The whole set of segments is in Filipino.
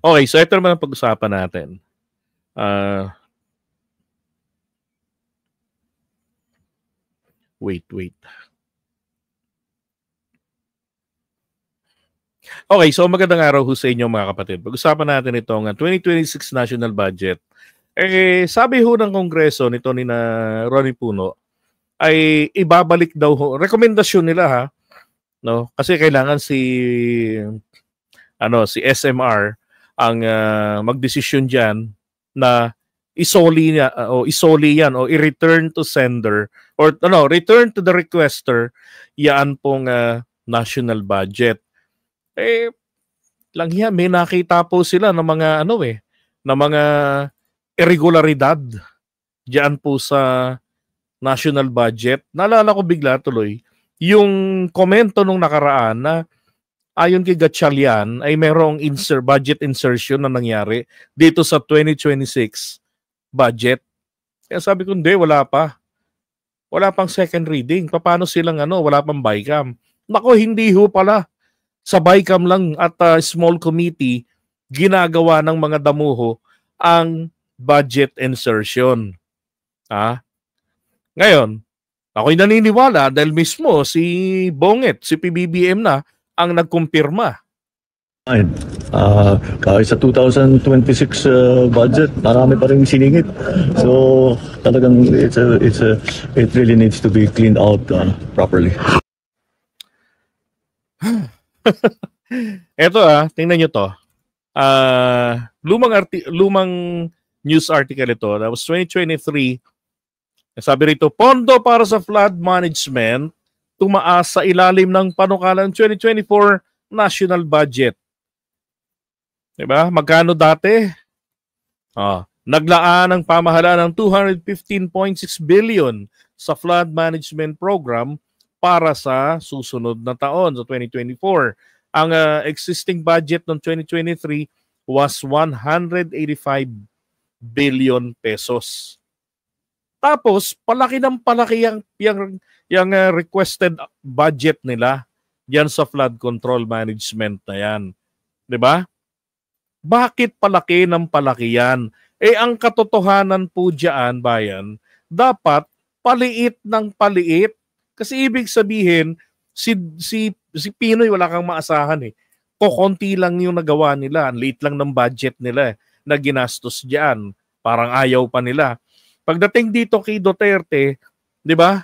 Okay, so ito naman ang pag-usapan natin. Wait. Okay, so magandang araw ho sa inyo mga kapatid. Pag-usapan natin itong 2026 national budget. Sabi ho ng Kongreso nito ni na Ronnie Puno ay ibabalik daw ho. Rekomendasyon nila ha, no? Kasi kailangan si SMR ang magdesisyon diyan na isoli yan o i-return to sender or return to the requester yan pong national budget. Lang yan, may nakita po sila ng mga ng mga irregularidad diyan po sa national budget. Naalala ko bigla tuloy yung komento nung nakaraan na ayon kay Gatchalian ay merong budget insertion na nangyari dito sa 2026 budget. Kaya sabi ko, hindi, wala pa. Wala pang second reading. Paano silang wala pang BICAM? Nako, hindi ho pala. Sa BICAM lang at small committee, ginagawa ng mga damuho ang budget insertion. Ngayon, ako'y naniniwala dahil mismo si Bonget, si PBBM na ang nagkumpirma. Kahit sa 2026 budget, marami pa rin siningit. So, talagang it really needs to be cleaned out properly. Eto tingnan nyo to. Lumang news article ito. That was 2023. Sabi rito, pondo para sa flood management tumaas sa ilalim ng panukalang 2024 national budget. Diba? Magkano dati? Naglaan ang pamahalaan ng 215.6 billion sa flood management program para sa susunod na taon, so 2024. Ang existing budget ng 2023 was 185 billion pesos. Tapos, palaki ng palaki yung requested budget nila yan sa flood control management na yan. Diba? Bakit palaki ng palaki yan? Ang katotohanan po dyan, bayan, dapat paliit ng paliit. Kasi ibig sabihin, si Pinoy wala kang maasahan eh. Kokonti lang yung nagawa nila. Late lang ng budget nila na ginastos diyan. Parang ayaw pa nila. Pagdating dito kay Duterte, 'di ba?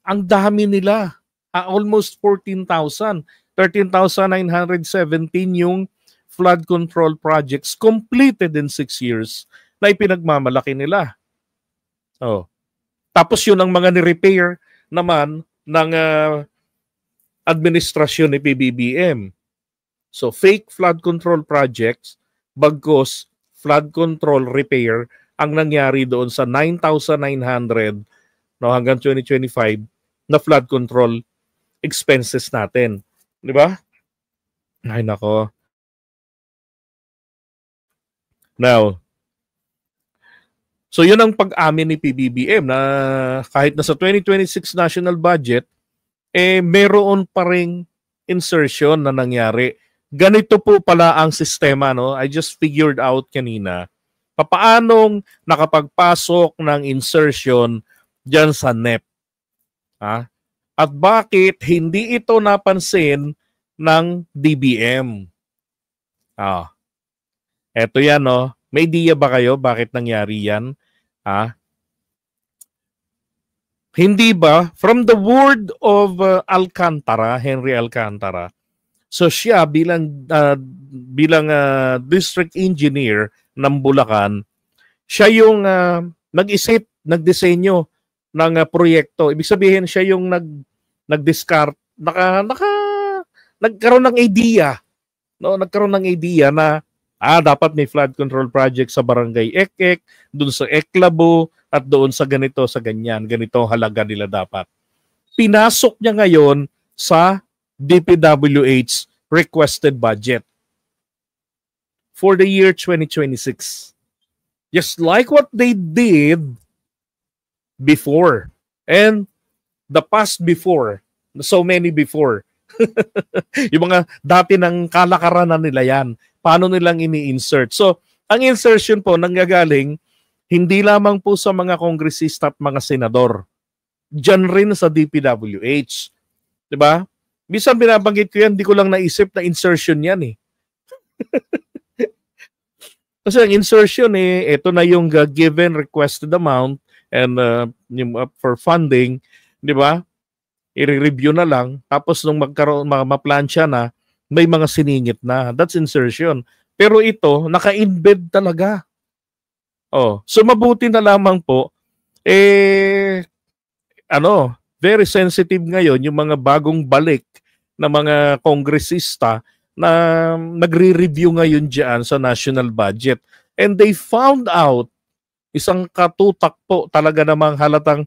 Ang dami nila. Almost 14,000. 13,917 yung flood control projects completed in 6 years na ipinagmamalaki nila. Tapos yun ang mga ni-repair naman ng administrasyon ni PBBM. So fake flood control projects, bagkus flood control repair ang nangyari doon sa 9,900 hanggang 2025 na flood control expenses natin. Di ba? Ay nako. Now, so yun ang pag-amin ni PBBM na kahit na sa 2026 national budget, meron pa ring insertion na nangyari. Ganito po pala ang sistema, no? I just figured out kanina papaanong nakapagpasok ng insertion dyan sa NEP. At bakit hindi ito napansin ng DBM? Eto yan, no? May idea ba kayo bakit nangyari yan? Hindi ba? From the word of Henry Alcantara, so siya bilang district engineer ng Bulacan, siya yung nag-isip, nagdisenyo ng proyekto. Ibig sabihin siya yung nag-discard, nagkaroon ng idea. No? Nagkaroon ng idea na dapat may flood control project sa Barangay Ekek, doon sa Eklabo, at doon sa ganito, sa ganyan. Ganito halaga nila dapat. Pinasok niya ngayon sa DPWH requested budget for the year 2026. Just like what they did before. And the past before. So many before. Yung mga dati ng kalakaranan nila yan. paano nilang ini-insert. So, ang insertion po nanggagaling hindi lamang po sa mga kongresista at mga senador. Diyan rin sa DPWH. 'Di ba? Minsan binabanggit ko yan, di ko lang naisip na insertion yan eh. Kasi ang insertion ito na yung given requested amount and for funding, 'di ba? I-review na lang tapos nung ma-plansya na, may mga siningit na. That's insertion. Pero ito naka-embed talaga. Oh, so mabuti na lamang po very sensitive ngayon yung mga bagong balik na mga kongresista na nagre-review ngayon diyan sa national budget. And they found out isang katutak po talaga namang halatang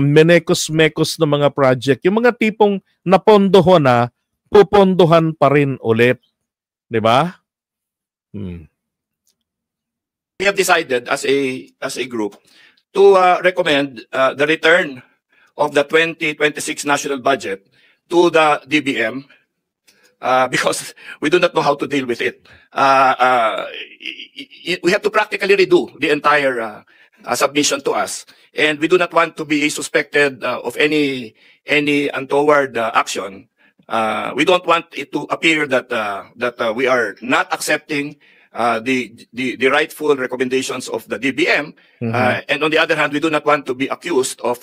menekos-mekos na mga project. Yung mga tipong napondohan na, pupondohan pa rin ulit. 'Di ba? We have decided as a group to recommend the return of the 2026 national budget to the DBM because we do not know how to deal with it. We have to practically redo the entire submission to us, and we do not want to be suspected of any untoward action. We don't want it to appear that we are not accepting the rightful recommendations of the DBM, and on the other hand, we do not want to be accused of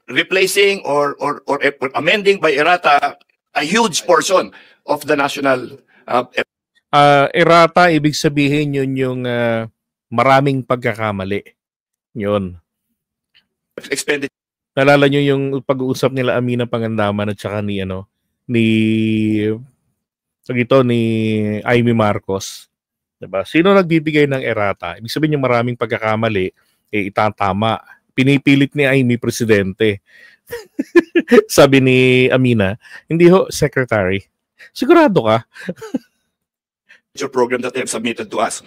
replacing or amending by errata a huge portion of the national errata, ibig sabihin yun yung maraming pagkakamali. Yun. Expenditure. Nalala nyo yung pag-uusap nila Amina Pangandaman at saka ni Amy Marcos. Diba? Sino nagbibigay ng errata? Ibig sabihin yung maraming pagkakamali, itatama. Pinipilit ni Amy presidente. Sabi ni Amina, hindi ho, secretary. Sigurado ka? Program that they have submitted to us.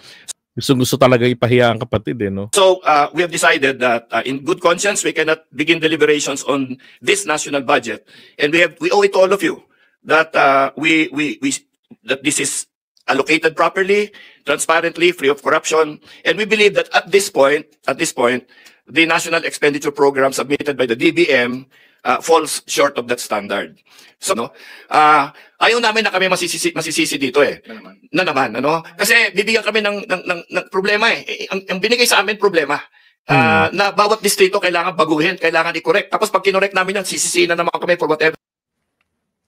Gusto talaga ipahiya ang kapatid no? So we have decided that in good conscience we cannot begin deliberations on this national budget, and we owe it to all of you that that this is allocated properly, transparently, free of corruption, and we believe that at this point, the national expenditure program submitted by the DBM falls short of that standard. So ayaw namin na kami masisisi dito Na naman, Kasi bibigyan kami ng problema Ang binigay sa amin problema. Na bawat distrito kailangan baguhin, kailangan i-correct. Tapos pag kinorek namin yan, sisisihin na naman kami for whatever.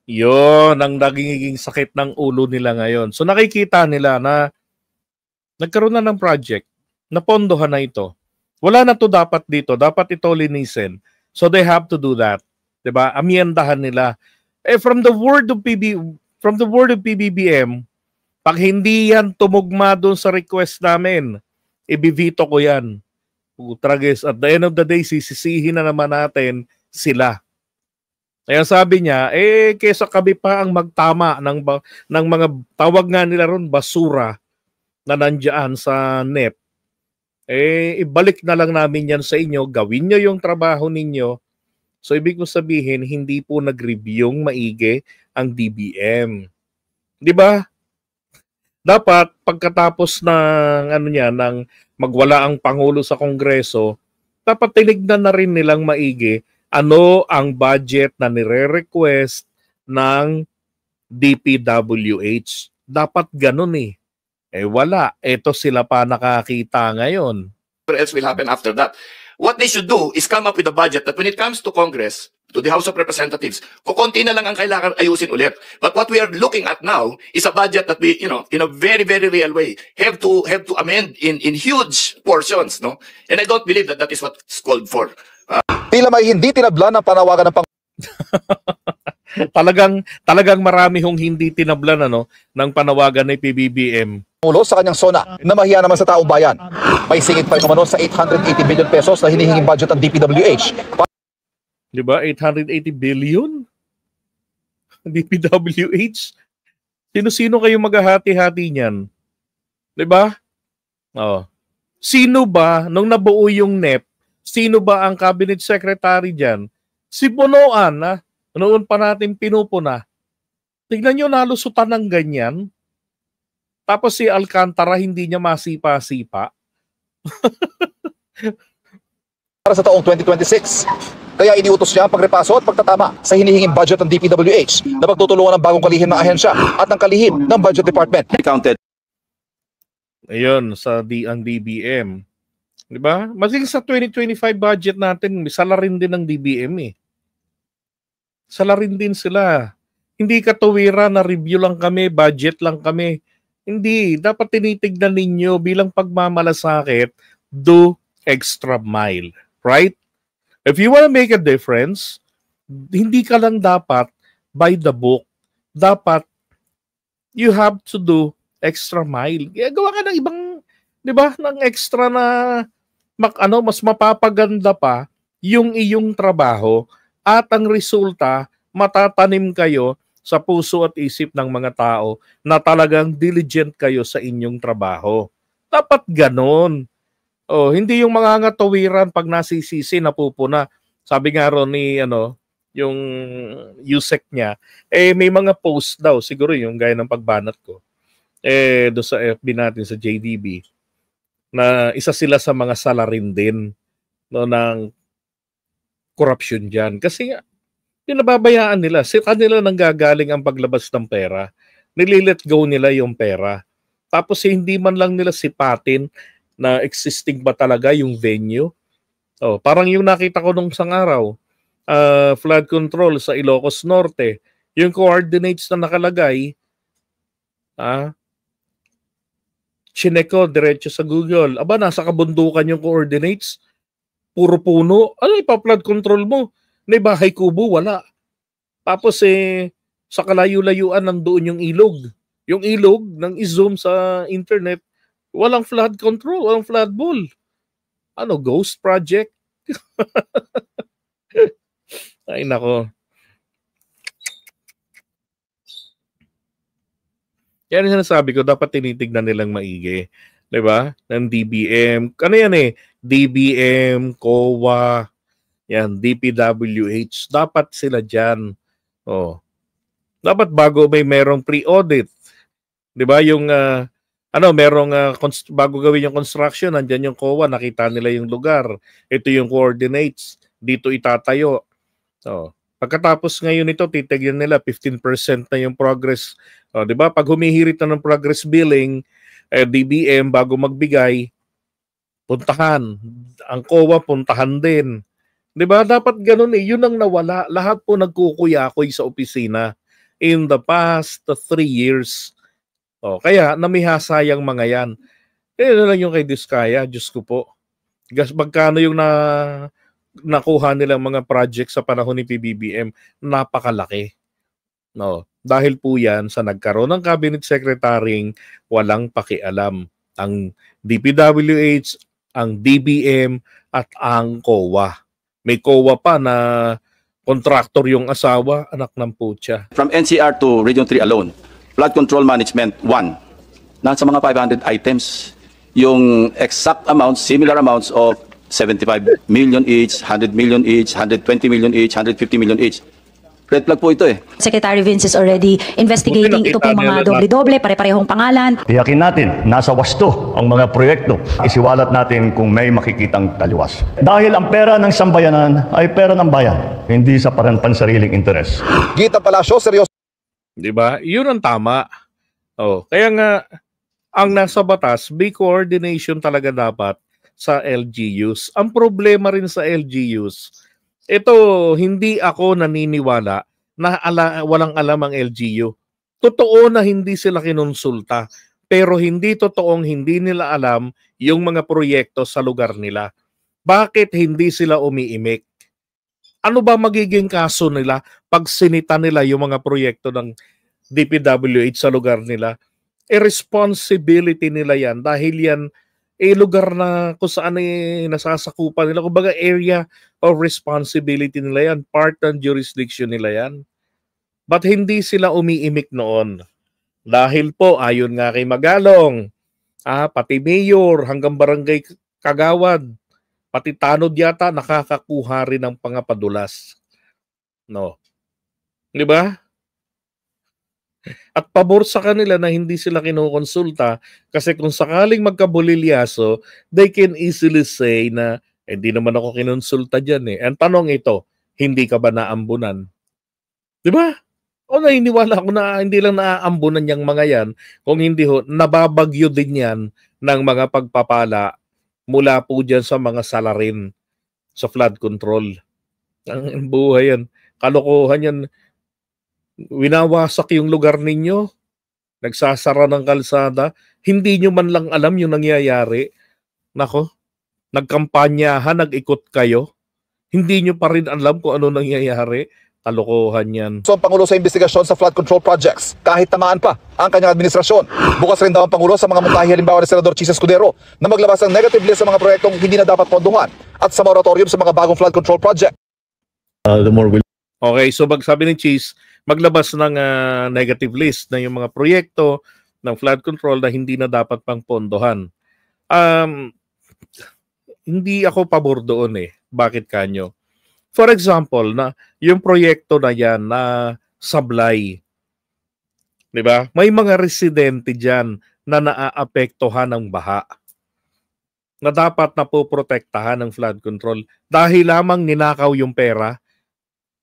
Yun, ang nagiging sakit ng ulo nila ngayon. So nakikita nila na nagkaroon na ng project, napondohan na ito. Wala na to dapat dito, dapat ito linisin. So they have to do that. 'Di ba? Amiyandahan nila. From the word of PBBM, pag hindi yan tumugma doon sa request namin, ibivito ko yan. Utrages, at the end of the day, sisisihin na naman natin sila. Kaya sabi niya, kesa kami pa ang magtama ng mga tawag nga nila ron, basura na nandiyan sa NEP, ibalik na lang namin yan sa inyo, gawin nyo yung trabaho ninyo. So ibig ko sabihin, hindi po nag-reviewing maigi ang DBM. 'Di ba? Dapat pagkatapos ng magwala ang pangulo sa Kongreso, dapat tinignan na rin nilang maigi ano ang budget na nire-request ng DPWH. Dapat ganun wala. Ito sila pa nakakita ngayon. What else will happen after that? What they should do is come up with a budget that when it comes to Congress, to the House of Representatives, kukunti na lang ang kailangan ayusin ulit. But what we are looking at now is a budget that we, in a very, very real way, have to amend in huge portions, no? And I don't believe that is what's called for. Tila may hindi tinabla ng panawagan ng talagang marami hong hindi tinablan ng panawagan ng PBBM. Pangulo sa kanyang sona na mahiya naman sa taong bayan. May singit pa yung sa 880 billion pesos na hinihinging budget ng DPWH. Di ba? 880 billion? DPWH? Sino-sino kayo maghahati-hati niyan? Di ba? Sino ba, nung nabuo yung NEP, sino ba ang cabinet secretary dyan? Si Bonoan, noon pa natin pinupuna. Tignan nyo, nalusutan ng ganyan. Tapos si Alcantara hindi niya masipa-sipa. para sa taong 2026. Kaya iniutos niya ang pagrepaso at pagtatama sa hinihinging budget ng DPWH na pagtutulungan ng bagong kalihim ng ahensya at ng kalihim ng Budget Department. Counted. Ayun, ang DBM. Di ba? Maging sa 2025 budget natin, salarin din ng DBM eh. Salarin din sila. Hindi katuwira na review lang kami, budget lang kami. Hindi. Dapat tinitignan ninyo bilang pagmamalasakit, do extra mile. Right? If you want to make a difference, hindi ka lang dapat by the book. Dapat you have to do extra mile. Gawa ka ng ibang, 'di ba, ng extra na mas mapapaganda pa yung iyong trabaho at ang resulta matatanim kayo sa puso at isip ng mga tao na talagang diligent kayo sa inyong trabaho. Dapat ganon. Oh, hindi yung mga ngatawiran pag nasisisi napupuna. Sabi nga ron ni yung USEC niya, may mga post daw siguro yung gaya ng pagbanat ko. Do sa FB natin sa JDB na isa sila sa mga salarin din ng corruption diyan. Kasi pinababayaan nila, sa kanila nanggagaling ang paglabas ng pera. Nililet go nila yung pera. Tapos hindi man lang nila sipatin na existing ba talaga yung venue. Oh, parang yung nakita ko nung isang araw, flood control sa Ilocos Norte, yung coordinates na nakalagay, chinek ko diretso sa Google. Aba, nasa kabundukan yung coordinates. Puro puno. Ano ipa-flood control mo? May bahay kubo, wala. Tapos sa kalayo-layuan nandoon yung ilog. Yung ilog, nang i-zoom sa internet, walang flood control, walang flood wall. Ghost project? Ay, nako. Yan yung sinasabi ko, dapat tinitignan nilang maigi. Diba? Ng DBM. Ano yan DBM, COA, yan, DPWH. Dapat sila dyan. Oh. Dapat bago merong pre-audit. Diba? Yung bago gawin yung construction, nandyan yung COA, nakita nila yung lugar. Ito yung coordinates, dito itatayo. So, pagkatapos ngayon ito, titigyan nila 15% na yung progress. O, di ba? Pag humihirit na ng progress billing, DBM bago magbigay, puntahan. Ang COA, puntahan din. Di ba? Dapat ganun Yun ang nawala. Lahat po nagkukuyakoy sa opisina in the past 3 years. O, kaya namihasayang mga yan. Na lang yung kay Diskaya, Diyos ko po. Magkano yung nakuha nilang mga project sa panahon ni PBBM? Napakalaki. No, dahil po yan sa nagkaroon ng cabinet secretary walang pakialam. Ang DPWH, ang DBM, at ang COA. May COA pa na contractor yung asawa, anak ng putya. From NCR to Region 3 alone, flood control management 1, nasa mga 500 items. Yung exact amounts, similar amounts of 75 million each, 100 million each, 120 million each, 150 million each. Red flag po ito Secretary Vince is already investigating ito pong mga doble-doble, pare-parehong pangalan. Tiyakin natin, nasa wasto ang mga proyekto. Isiwalat natin kung may makikitang taliwas. Dahil ang pera ng sambayanan ay pera ng bayan, hindi sa pansariling interes. Gita Palacio, seryoso. Di ba? Yun ang tama. Kaya nga, ang nasa batas, may coordination talaga dapat sa LGUs. Ang problema rin sa LGUs, ito, hindi ako naniniwala na walang alam ang LGU. Totoo na hindi sila kinonsulta, pero hindi totoong hindi nila alam yung mga proyekto sa lugar nila. Bakit hindi sila umiimik? Ano ba magiging kaso nila pag sinita nila yung mga proyekto ng DPWH sa lugar nila? Responsibility nila yan dahil yan lugar na kung saan nasasakupan nila. Kumbaga area of responsibility nila yan. Part ng jurisdiction nila yan. But hindi sila umiimik noon. Dahil po, ayon nga kay Magalong, pati mayor hanggang barangay kagawad, pati tanod yata nakakakuha rin ng pangapadulas. No. Di ba? At pabor sa kanila na hindi sila kinukonsulta kasi kung sakaling magkabulilyaso, they can easily say na hindi naman ako kinonsulta dyan eh. Ang tanong ito, hindi ka ba naambunan? Di ba? O naniniwala ako na hindi lang naaambunan yung mga yan, kung hindi ho, nababagyo din yan ng mga pagpapala mula po dyan sa mga salarin sa flood control. Ang buhay yan. Kalokohan yan. Winawasak yung lugar ninyo, nagsasara ng kalsada, hindi nyo man lang alam yung nangyayari. Nako, nagkampanyahan, nag-ikot kayo, hindi nyo pa rin alam kung ano nangyayari. Kalokohan yan. So ang Pangulo sa investigasyon sa flood control projects, kahit tamaan pa ang kanyang administrasyon. Bukas rin daw ang Pangulo sa mga mungkahi halimbawa ni Senador Chis Escudero na maglabas ng negative list sa mga proyektong hindi na dapat ponduhan at sa moratorium sa mga bagong flood control project. Okay, so sabi ni Chis, maglabas ng negative list na yung mga proyekto ng flood control na hindi na dapat pang pondohan. Hindi ako pabor doon eh. Bakit kanyo? For example, na yung proyekto na yan na sablay, di ba? May mga residente dyan na naaapektuhan ng baha na dapat na po protektahan ng flood control dahil lamang ninakaw yung pera,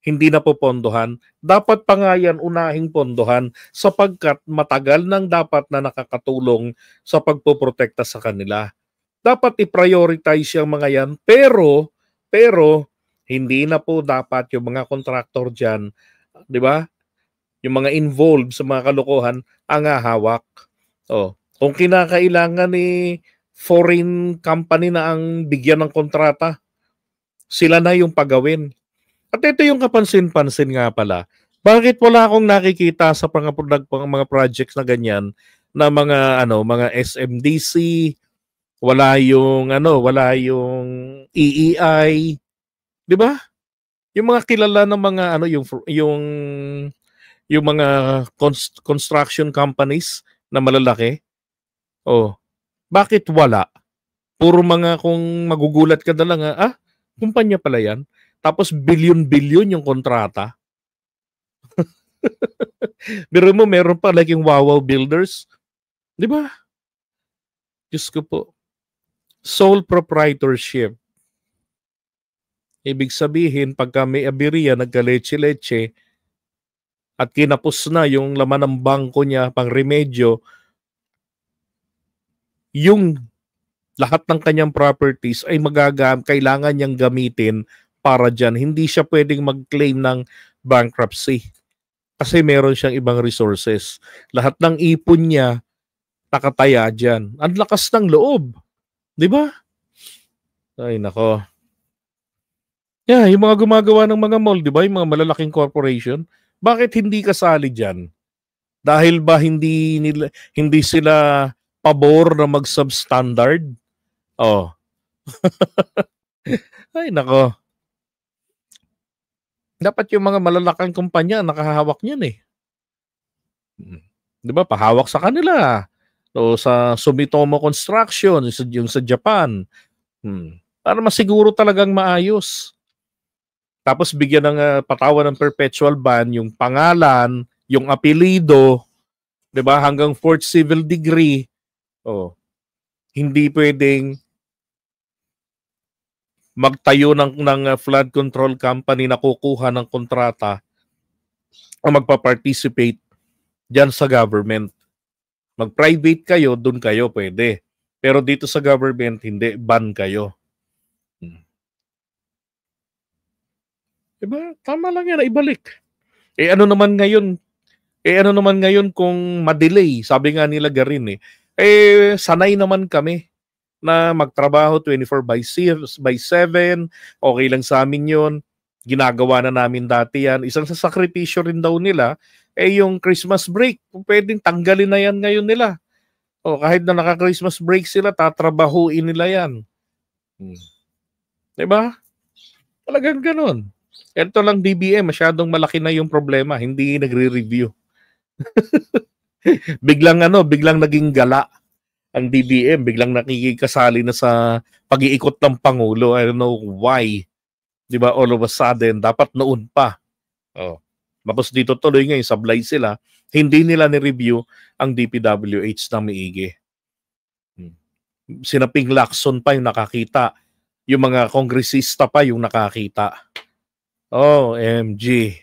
hindi na po pondohan. Dapat pa nga yan unahing pondohan sapagkat matagal nang dapat na nakakatulong sa pagpoprotekta sa kanila. Dapat i-prioritize yung mga yan pero hindi na po dapat yung mga kontraktor dyan, di ba? Yung mga involved sa mga kalokohan ang hawak. Kung kinakailangan ni foreign company na ang bigyan ng kontrata, sila na yung pagawin. At ito yung kapansin-pansin nga pala. Bakit wala akong nakikita sa mga projects na ganyan na mga SMDC, wala yung EEI, 'di ba? Yung mga kilala ng mga yung mga construction companies na malalaki. Bakit wala? Puro mga kung magugulat ka na lang, kumpanya pala 'yan. Tapos bilyon-bilyon yung kontrata. Pero meron pa like yung Wawaw Builders, 'di ba? Diyos ko po. Sole proprietorship. Ibig sabihin, pagka may aberya, nagka-leche-leche, at kinapos na yung laman ng bangko niya pang remedyo, yung lahat ng kanyang properties ay kailangan niyang gamitin para dyan. Hindi siya pwedeng mag-claim ng bankruptcy kasi meron siyang ibang resources. Lahat ng ipon niya nakataya dyan. Ang lakas ng loob. Di ba? Ay, nako. Yeah, yung mga gumagawa ng mga mall, di ba? Yung mga malalaking corporation, bakit hindi kasali dyan? Dahil ba hindi sila pabor na mag-substandard? Ay, nako. Dapat yung mga malalaking kumpanya nakahawak niyan eh. Di ba? Pahawak sa kanila. O sa Sumitomo Construction, yung sa Japan. Para masiguro talagang maayos. Tapos bigyan ng patawan ng perpetual ban yung pangalan, yung apelido, 'di ba? Hanggang 4th civil degree. Hindi pwedeng magtayo ng flood control company na kukuha ng kontrata o magpa-participate diyan sa government. Mag-private kayo, doon kayo pwede. Pero dito sa government, hindi, ban kayo. Diba? Tama lang yan, ibalik. Ano naman ngayon kung ma-delay? Sabi nga nila Garin sanay naman kami na magtrabaho 24/7. Okay lang sa amin yun. Ginagawa na namin dati yan. Isang sasakripisyo rin daw nila, yung Christmas break. Kung pwedeng tanggalin na yan ngayon nila. Kahit na naka-Christmas break sila, tatrabahuin nila yan. Diba? Talagang ganun. Ito lang DBM, masyadong malaki na yung problema, hindi nagre-review. biglang naging gala ang DBM, biglang nakikikasali na sa pag-iikot ng Pangulo. I don't know why. 'Di ba? All of a sudden, dapat noon pa. Tapos dito tuloy ngayon, sablay sila, hindi nila ni-review ang DPWH na maigi. Sina Ping Lacson pa yung nakakita. Yung mga kongresista pa yung nakakita. Oh, MG.